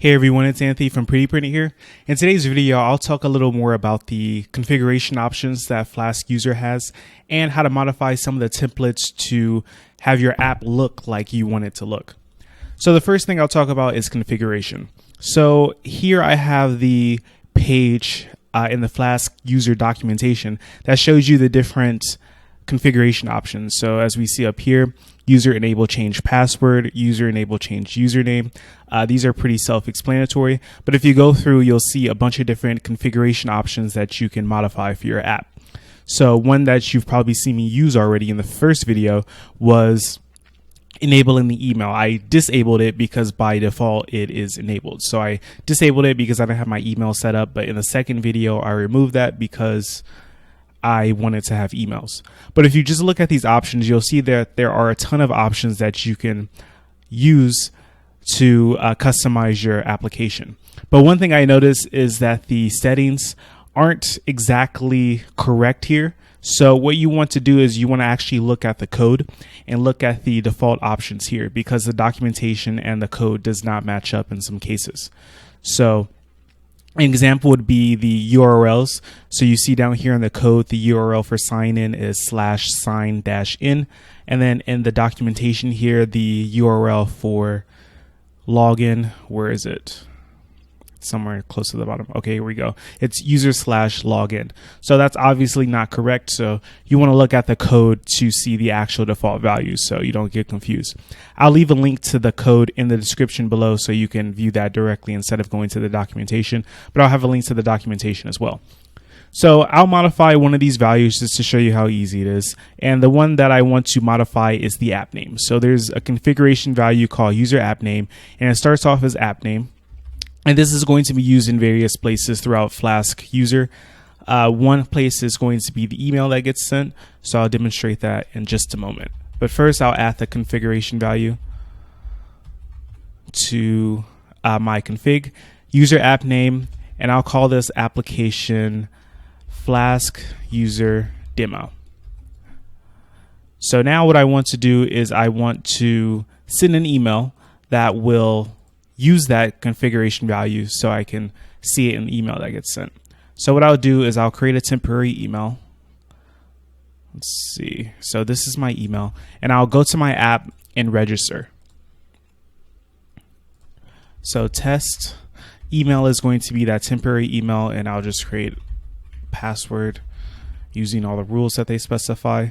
Hey everyone, it's Anthony from Pretty Print here. In today's video, I'll talk a little more about the configuration options that Flask-User has and how to modify some of the templates to have your app look like you want it to look. So the first thing I'll talk about is configuration. So here I have the page in the Flask-User documentation that shows you the different configuration options. So as we see up here, user enable change password, user enable change username. These are pretty self-explanatory, but if you go through, you'll see a bunch of different configuration options that you can modify for your app. So one that you've probably seen me use already in the first video was enabling the email. I disabled it because by default it is enabled. So I disabled it because I don't have my email set up, but in the second video I removed that because I wanted to have emails. But if you just look at these options, you'll see that there are a ton of options that you can use to customize your application. But one thing I noticed is that the settings aren't exactly correct here. So what you want to do is you want to actually look at the code and look at the default options here, because the documentation and the code does not match up in some cases. So an example would be the URLs. So you see down here in the code, the URL for sign in is /sign-in. And then in the documentation here, the URL for login, where is it? Somewhere close to the bottom. Okay, here we go. It's user/login. So that's obviously not correct. So you want to look at the code to see the actual default values so you don't get confused. I'll leave a link to the code in the description below so you can view that directly instead of going to the documentation, but I'll have a link to the documentation as well. So I'll modify one of these values just to show you how easy it is. And the one that I want to modify is the app name. So there's a configuration value called user app name, and it starts off as app name. And this is going to be used in various places throughout Flask-User. One place is going to be the email that gets sent. So I'll demonstrate that in just a moment. But first I'll add the configuration value to my config, user app name, and I'll call this application Flask-User demo. So now what I want to do is I want to send an email that will use that configuration value so I can see it in the email that gets sent. So what I'll do is I'll create a temporary email. Let's see. So this is my email, and I'll go to my app and register. So test email is going to be that temporary email, and I'll just create password using all the rules that they specify.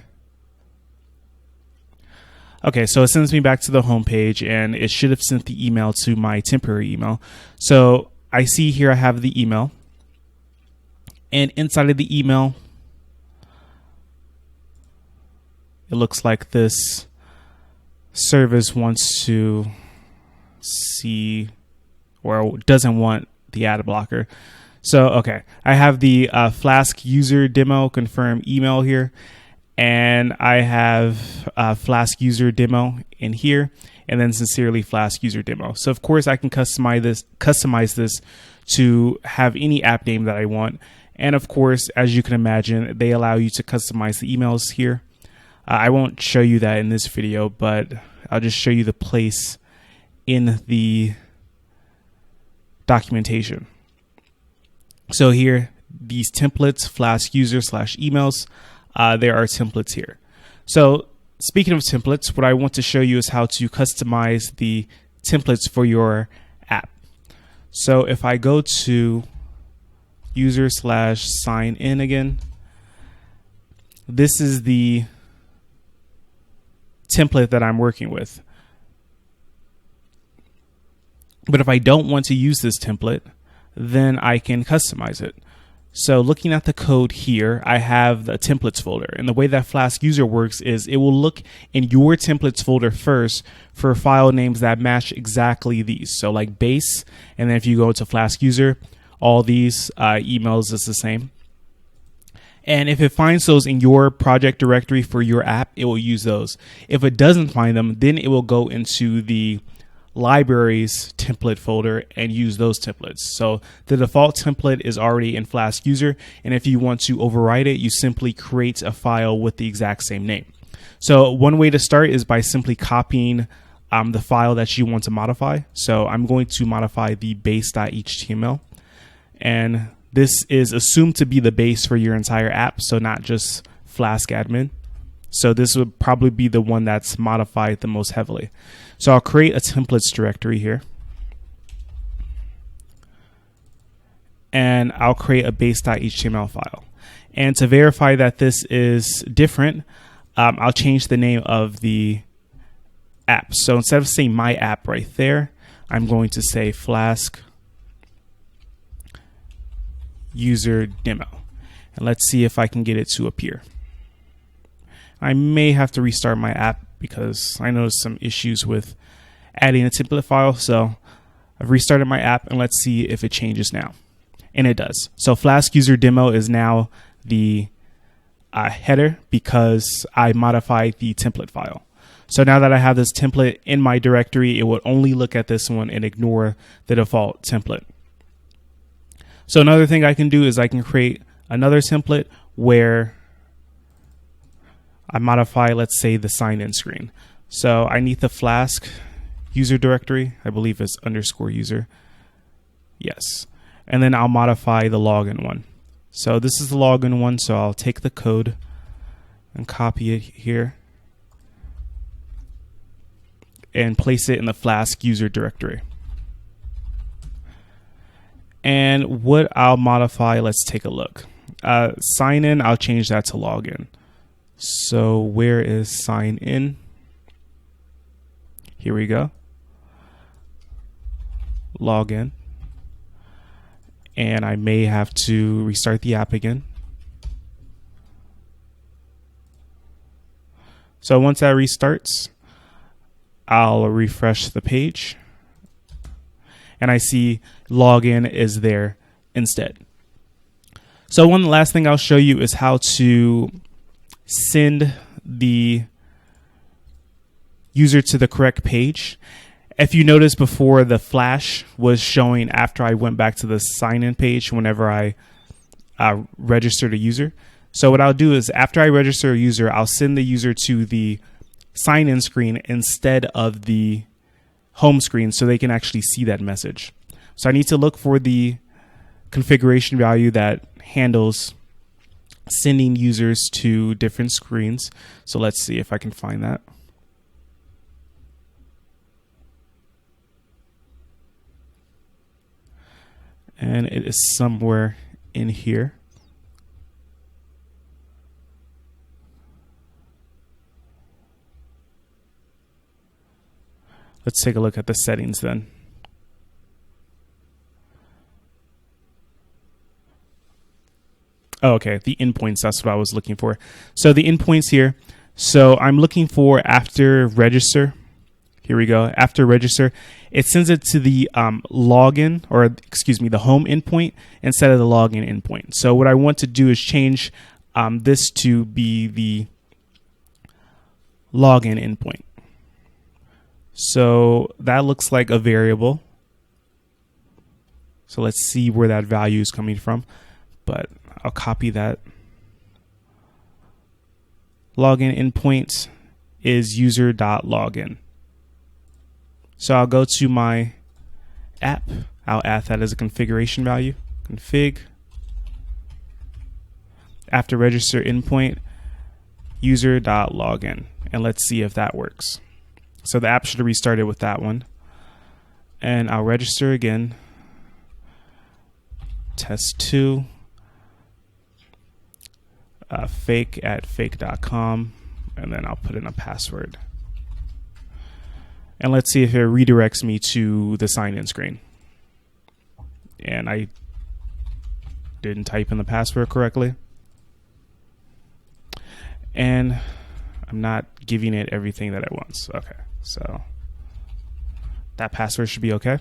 Okay, so it sends me back to the home page, and it should have sent the email to my temporary email. So I see here I have the email, and inside of the email, it looks like this service wants to see or doesn't want the ad blocker. So, okay, I have the Flask-User demo confirm email here. And I have Flask-User demo in here, and then sincerely Flask-User demo. So of course I can customize this to have any app name that I want. And of course, as you can imagine, they allow you to customize the emails here. I won't show you that in this video, but I'll just show you the place in the documentation. So here, these templates, Flask-User/emails, there are templates here. So speaking of templates, what I want to show you is how to customize the templates for your app. So if I go to user/sign-in again, this is the template that I'm working with. But if I don't want to use this template, then I can customize it. So looking at the code here, I have the templates folder, and the way that Flask-User works is it will look in your templates folder first for file names that match exactly these. So like base, and then if you go to Flask-User, all these emails is the same. And if it finds those in your project directory for your app, it will use those. If it doesn't find them, then it will go into the libraries template folder and use those templates. So the default template is already in Flask-User, and if you want to override it, you simply create a file with the exact same name. So one way to start is by simply copying the file that you want to modify. So I'm going to modify the base.html, and this is assumed to be the base for your entire app, so not just Flask admin. So this would probably be the one that's modified the most heavily. So I'll create a templates directory here, and I'll create a base.html file. And to verify that this is different, I'll change the name of the app. So instead of saying my app right there, I'm going to say Flask-User demo. And let's see if I can get it to appear. I may have to restart my app because I noticed some issues with adding a template file. So I've restarted my app, and let's see if it changes now. And it does. So Flask-User demo is now the header because I modified the template file. So now that I have this template in my directory, it would only look at this one and ignore the default template. So another thing I can do is I can create another template where I modify, let's say, the sign-in screen. So I need the Flask user directory. I believe it's _user. Yes. And then I'll modify the login one. So this is the login one. So I'll take the code and copy it here and place it in the Flask user directory. And what I'll modify, let's take a look. Sign in, I'll change that to login. So where is sign in? Here we go. Login. And I may have to restart the app again. So once that restarts, I'll refresh the page, and I see login is there instead. So one last thing I'll show you is how to send the user to the correct page. If you notice before, the flash was showing after I went back to the sign-in page whenever I registered a user. So what I'll do is after I register a user, I'll send the user to the sign-in screen instead of the home screen so they can actually see that message. So I need to look for the configuration value that handles sending users to different screens. So let's see if I can find that. And it is somewhere in here. Let's take a look at the settings then. Oh, okay, the endpoints, that's what I was looking for. So the endpoints here, so I'm looking for after register. Here we go. After register, it sends it to the login, or excuse me, the home endpoint instead of the login endpoint. So what I want to do is change this to be the login endpoint. So that looks like a variable. So let's see where that value is coming from. But I'll copy that. Login endpoint is user.login. So I'll go to my app. I'll add that as a configuration value. Config. After register endpoint, user.login. And let's see if that works. So the app should have restarted with that one. And I'll register again. Test2. Fake@fake.com. And then I'll put in a password. And let's see if it redirects me to the sign-in screen. And I didn't type in the password correctly. And I'm not giving it everything that it wants. Okay, so that password should be okay.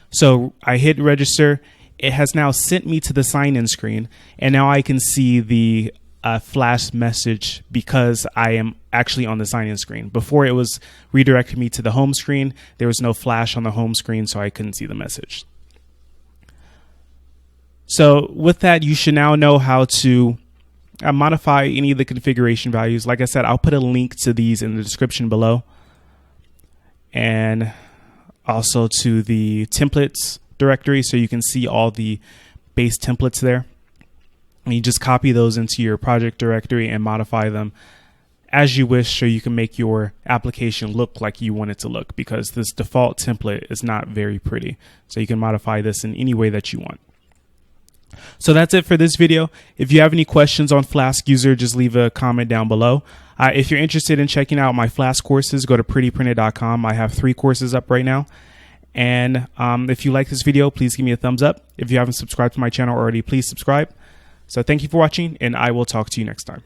So I hit register. It has now sent me to the sign-in screen. And now I can see the flash message because I am actually on the sign-in screen. Before, it was redirecting me to the home screen. There was no flash on the home screen, so I couldn't see the message. So with that, you should now know how to modify any of the configuration values. Like I said, I'll put a link to these in the description below, and also to the templates directory, so you can see all the base templates there. And you just copy those into your project directory and modify them as you wish, so you can make your application look like you want it to look, because this default template is not very pretty. So you can modify this in any way that you want. So that's it for this video. If you have any questions on Flask-User, just leave a comment down below. If you're interested in checking out my Flask courses, go to prettyprinted.com. I have 3 courses up right now. And if you like this video, please give me a thumbs up. If you haven't subscribed to my channel already, please subscribe. So thank you for watching, and I will talk to you next time.